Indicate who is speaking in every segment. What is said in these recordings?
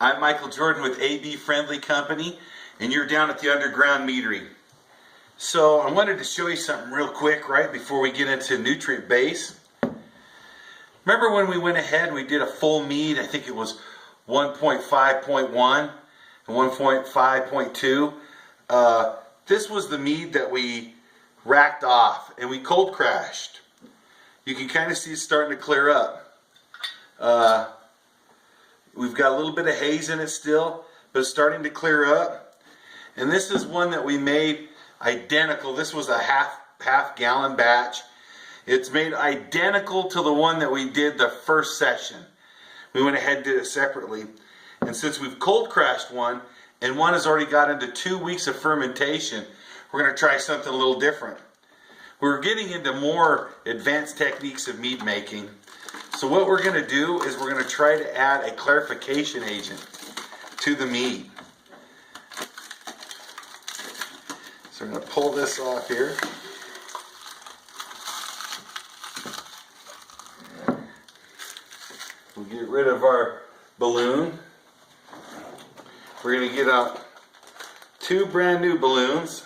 Speaker 1: I'm Michael Jordan with AB Friendly Company, and you're down at the Underground Meadery. So I wanted to show you something real quick right before we get into nutrient base. Remember when we went ahead and we did a full mead? I think it was 1.5.1 and 1.5.2. This was the mead that we racked off and we cold crashed. You can kind of see it starting to clear up. We've got a little bit of haze in it still, but it's starting to clear up. And this is one that we made identical. This was a half gallon batch. It's made identical to the one that we did the first session. We went ahead and did it separately. And since we've cold crashed one, and one has already got into 2 weeks of fermentation, we're going to try something a little different. We're getting into more advanced techniques of mead making. So what we're going to do is we're going to try to add a clarification agent to the mead. So we're going to pull this off here. We'll get rid of our balloon. We're going to get out 2 brand new balloons.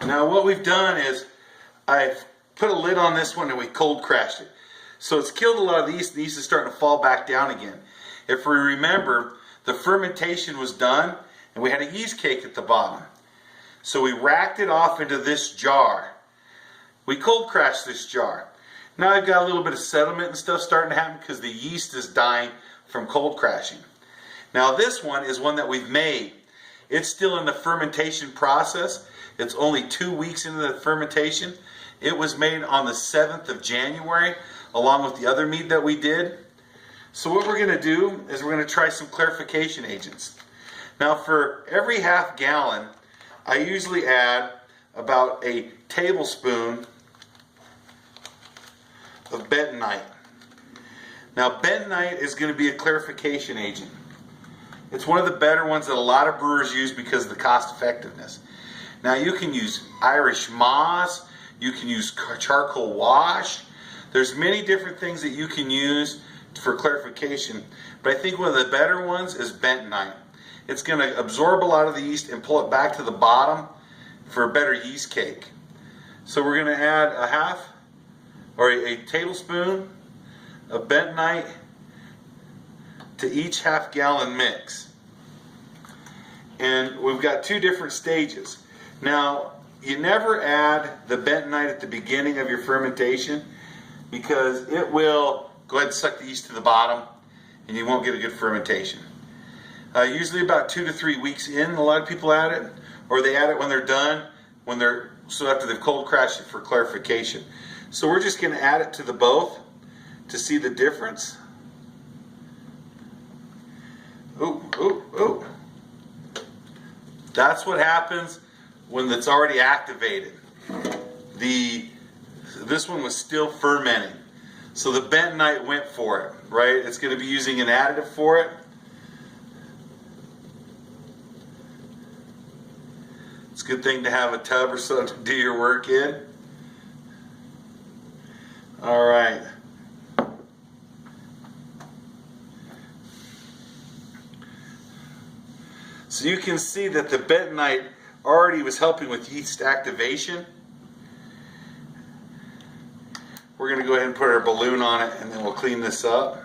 Speaker 1: Now what we've done is I've put a lid on this one and we cold crashed it. So it's killed a lot of the yeast. The yeast is starting to fall back down again. If we remember, the fermentation was done and we had a yeast cake at the bottom. So we racked it off into this jar. We cold crashed this jar. Now I've got a little bit of sediment and stuff starting to happen because the yeast is dying from cold crashing. Now this one is one that we've made. It's still in the fermentation process. It's only 2 weeks into the fermentation. It was made on the 7th of January along with the other mead that we did. So what we're going to do is we're going to try some clarification agents. Now for every half gallon, I usually add about a tablespoon of bentonite. Now bentonite is going to be a clarification agent. It's one of the better ones that a lot of brewers use because of the cost effectiveness. Now you can use Irish moss, you can use charcoal wash. There's many different things that you can use for clarification, but I think one of the better ones is bentonite. It's going to absorb a lot of the yeast and pull it back to the bottom for a better yeast cake. So we're going to add a tablespoon of bentonite to each half gallon mix. And we've got 2 different stages. Now, you never add the bentonite at the beginning of your fermentation because it will go ahead and suck the yeast to the bottom and you won't get a good fermentation. Usually about 2 to 3 weeks in, a lot of people add it, or they add it when they're done, so after they've cold crashed it for clarification. So we're just going to add it to the both to see the difference. Ooh, ooh, ooh. That's what happens when it's already activated. This one was still fermenting. So the bentonite went for it, right? It's going to be using an additive for it. It's a good thing to have a tub or so to do your work in. All right. So you can see that the bentonite already was helping with yeast activation. We're going to go ahead and put our balloon on it and then we'll clean this up.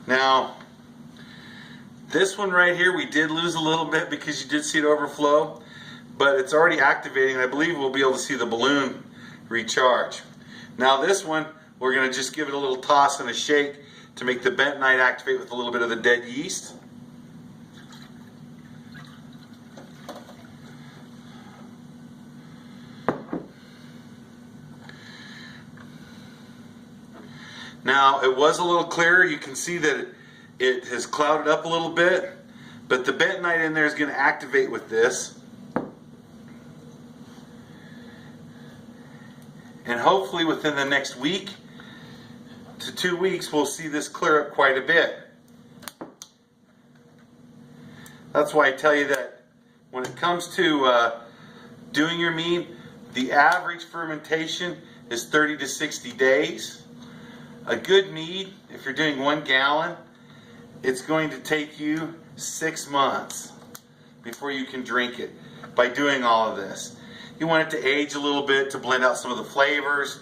Speaker 1: Now, this one right here, we did lose a little bit because you did see it overflow, but it's already activating. I believe we'll be able to see the balloon recharge. Now this one, we're going to just give it a little toss and a shake to make the bentonite activate with a little bit of the dead yeast. Now it was a little clearer. You can see that it has clouded up a little bit, but the bentonite in there is going to activate with this. And hopefully within the next week to 2 weeks we'll see this clear up quite a bit. That's why I tell you that when it comes to doing your mead, the average fermentation is 30 to 60 days. A good mead, if you're doing 1 gallon, it's going to take you 6 months before you can drink it by doing all of this. You want it to age a little bit to blend out some of the flavors.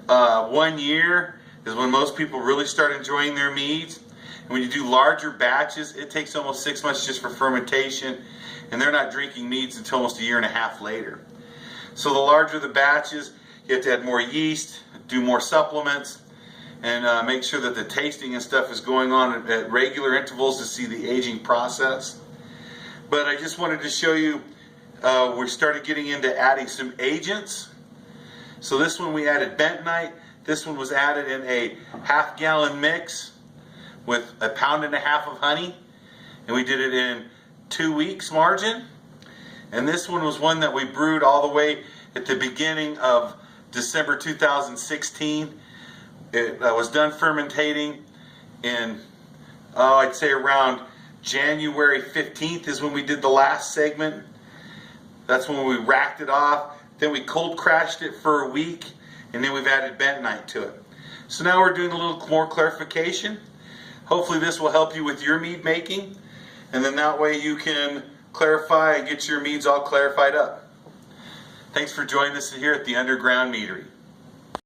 Speaker 1: 1 year is when most people really start enjoying their meads. And when you do larger batches, it takes almost 6 months just for fermentation, and they're not drinking meads until almost 1.5 years later. So the larger the batches, you have to add more yeast, do more supplements, and make sure that the tasting and stuff is going on at regular intervals to see the aging process. But I just wanted to show you, we started getting into adding some agents. So this one we added bentonite. This one was added in a 1/2 gallon mix with 1.5 pounds of honey, and we did it in 2 weeks margin. And this one was one that we brewed all the way at the beginning of December 2016. It was done fermentating in, I'd say around January 15th is when we did the last segment. That's when we racked it off. Then we cold crashed it for a week, and then we've added bentonite to it. So now we're doing a little more clarification. Hopefully this will help you with your mead making, and then that way you can clarify and get your meads all clarified up. Thanks for joining us here at the Underground Meadery.